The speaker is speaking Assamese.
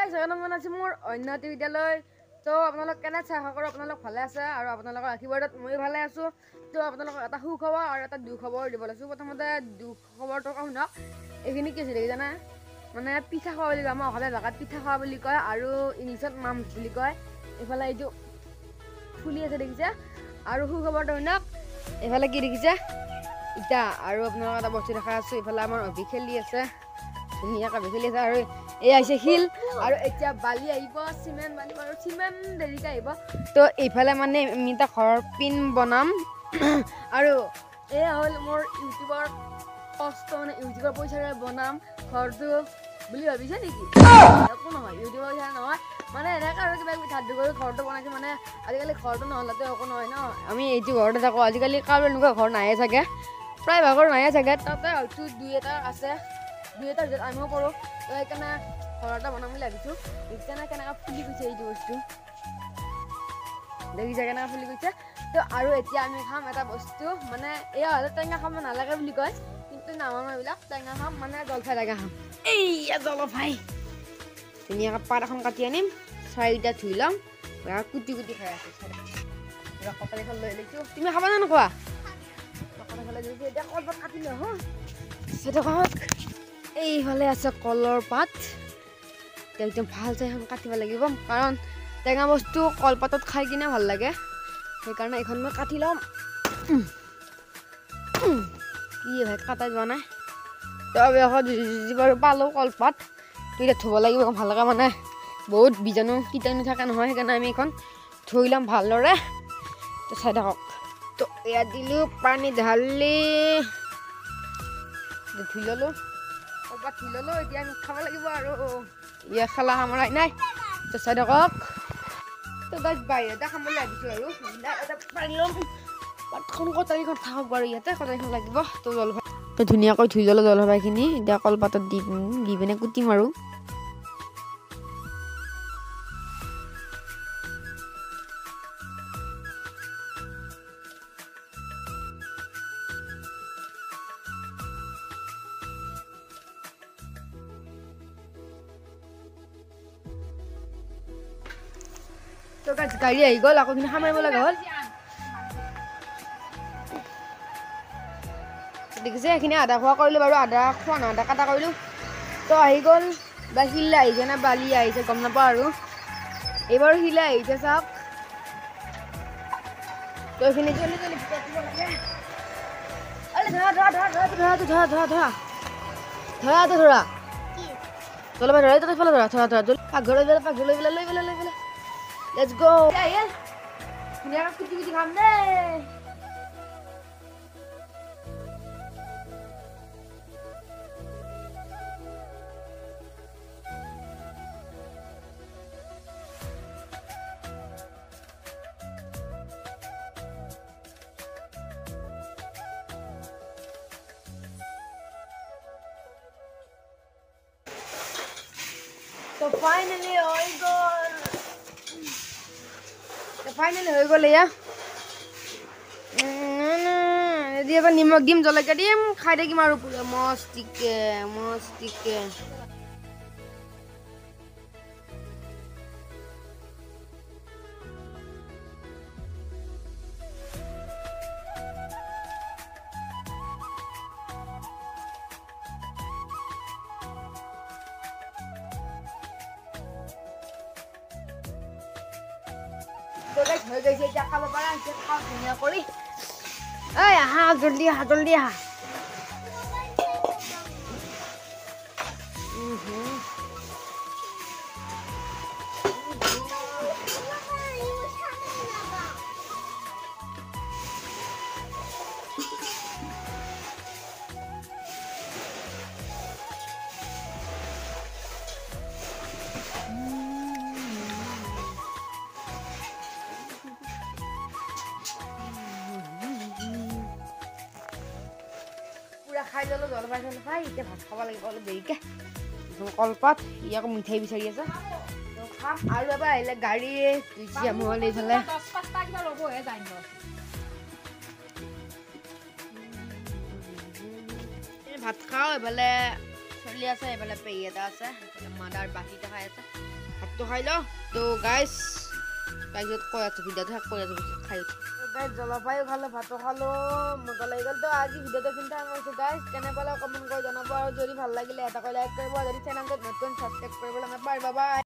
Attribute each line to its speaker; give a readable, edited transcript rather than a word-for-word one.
Speaker 1: গাইছ মন আছে মোৰ অন্যতি বিদ্যালয় তো আপোনালোক কেনে চাই সকলো আপোনালোক ভালে আছে আৰু আপোনালোকৰ আশীৰ্বাদত মই ভালে আছো তো আপোনালোক এটা সুখবৰ আৰু এটা দুখবৰ দিব লৈছো প্ৰথমতে দুখবৰটো শুনক এইখিনি কি হৈছে জানা মানে পিঠা খোৱা বুলি কয় আমাৰ অসমীয়া ভাষাত পিঠা খোৱা বুলি কয় আৰু ইংলিছত মাম বুলি কয় এইফালে এইটো ফুলি আছে দেখিছে আৰু সুখবৰটো শুনক এইফালে কি দেখিছে ইটা আৰু আপোনালোক এটা বস্তু দেখা আছো এইফালে আমাৰ অভি খেলি আছে ধুনীয়াকৈ খেলি আছে আৰু এই আহিছে শিল আৰু এতিয়া বালি আহিব চিমেণ্ট বালি আৰু চিমেণ্ট দেৰিকৈ আহিব তো এইফালে মানে আমি এটা ঘৰৰ পিন বনাম আৰু এয়া হ'ল মোৰ ইউটিউবৰ কষ্ট মানে ইউটিউবৰ পইচাৰে বনাম ঘৰটো বুলি ভাবিছে নেকি একো নহয় ইউটিউবৰ পইচা নহয় মানে এনেকৈ আৰু কিবা কিবি ধাৰ কৰি ঘৰটো বনাইছোঁ মানে আজিকালি ঘৰটো নহ'লেতো একো নহয় ন আমি এইটো ঘৰতে থাকোঁ আজিকালি কাৰো এনেকুৱা ঘৰ নাহে চাগে প্ৰায় ভাগৰ নাহে চাগে তাতে হয়তো দুই এটা আছে দুই এটাৰ ভিতৰত আমিও কৰোঁ তো সেইকাৰণে ঘৰ এটা বনাম বুলি ভাবিছোঁ সেইকাৰণে কেনেকৈ ফুলি গৈছে এইটো বস্তু দেখিছে কেনেকৈ ফুলি গৈছে তো আৰু এতিয়া আমি খাম এটা বস্তু মানে এয়া হ'লে টেঙা খাব নালাগে বুলি কয় কিন্তু নামানো এইবিলাক টেঙা খাম মানে জলফাই টেঙা খাম এইয়া জলফাই ধুনীয়াকৈ পাত এখন কাটি আনিম চাৰিটা ধুই ল'ম কুটি কুটি খাই আছোঁ কপালিখন লৈ লৈছোঁ তুমি খাবা নে নোখোৱা কপালিখন লৈ লৈছোঁ এতিয়া কলপাত কাটি লওঁ সেইটো কওক এইফালে আছে কলৰ পাত একদম ভাল চাই এখন কাটিব লাগিব কাৰণ টেঙা বস্তু কলপাতত খাই কিনে ভাল লাগে সেইকাৰণে এইখন মই কাটি ল'ম কি ভাই কাটা যোৱা নাই তবে আকৌ বাৰু পালোঁ কলপাত এতিয়া ধুব লাগিব ভালকৈ মানে বহুত বীজাণু কীটাণু থাকে নহয় সেইকাৰণে আমি এইখন ধুই ল'ম ভালদৰে তো চাই থাকক তো এয়া দিলোঁ পানী ঢালি ধুই ল'লোঁ কলপাত ধুই ল'লোঁ এতিয়া আমি খাব লাগিব আৰু ইয়া খালা সামৰাই নাই তো চাই থাকক তো গাছ বাহিৰতে খাম বুলি ভাবিছোঁ আৰু এটা পাৰি ল'ম পাতখন কটাৰীখন থাকক বাৰু ইয়াতে কটাৰীখন লাগিব তো জলফাই তো ধুনীয়াকৈ ধুই ল'লোঁ জলফাইখিনি এতিয়া কলপাতত দি পিনে কুটিম আৰু তো গাড়ী আহি গ'ল আকৌ খিনি সামাৰিব লগা হ'ল দেখিছে সেইখিনি আধা খোৱা কৰিলোঁ বাৰু আধা খোৱা নহয় আধা কাটা কৰিলোঁ তো আহি গ'ল বা শিলে আহিছে নে বালি আহিছে গম নাপাওঁ আৰু এইবাৰ শিলে আহিছে চাওক তো এইখিনি জলদি জলদি ভিতৰত দিব লাগে ধৰা ধৰা ধৰা ধৰা ধৰা ধৰা ধৰা ধৰা ধৰাটো ধৰা জলপাই ধৰা তাতে ফালে ধৰা ধৰা ধৰা পাকঘৰলৈ পেলাই লৈ পেলাই Let's go! Ayan! Hindi ako kuti-kuti kam na eh! So finally, oh God! Finally হৈ গ'ল এয়া এতিয়া এবাৰ নিমখ দিম জলকীয়া দিম খাই থাকিম আৰু পুৰা মস্তিকে মস্তিকে তো গাইস হৈ গৈছে এতিয়া খাব পাৰা এতিয়া খাওঁ ধুনীয়া কৰি এই আহা জলদি আহা খাই ল'লোঁ জলপাই এতিয়া ভাত খাব লাগিব অলপ দেৰিকৈ কলপাত ইয়াকো মিঠাই বিচাৰি আছে খাম আৰু এবাৰ আহিলে গাড়ী হ'ল এইফালে ভাত খাওঁ এইফালে চলি আছে এইফালে পেহী এটা আছে মাদাৰ বাকীটা খাই আছে ভাতটো খাই লওঁ তো গাইজ তাৰপিছত কৈ আছোঁ ভিডিঅ'টো শেষ কৰি আছোঁ পিছত খাই উঠি গাইজ জলপাইও খালোঁ ভাতো খালোঁ মজা লাগি গ'ল তো আজি ভিডিঅ'টো চিন্তা কৰিছোঁ গাইজ কেনে পালে কমেণ্ট কৰি জনাব আৰু যদি ভাল লাগিলে এটা কৰি লাইক কৰিব যদি চেনেলটোত নতুন ছাবস্ক্ৰাইব কৰিবলৈ নাপাহৰিবা বাই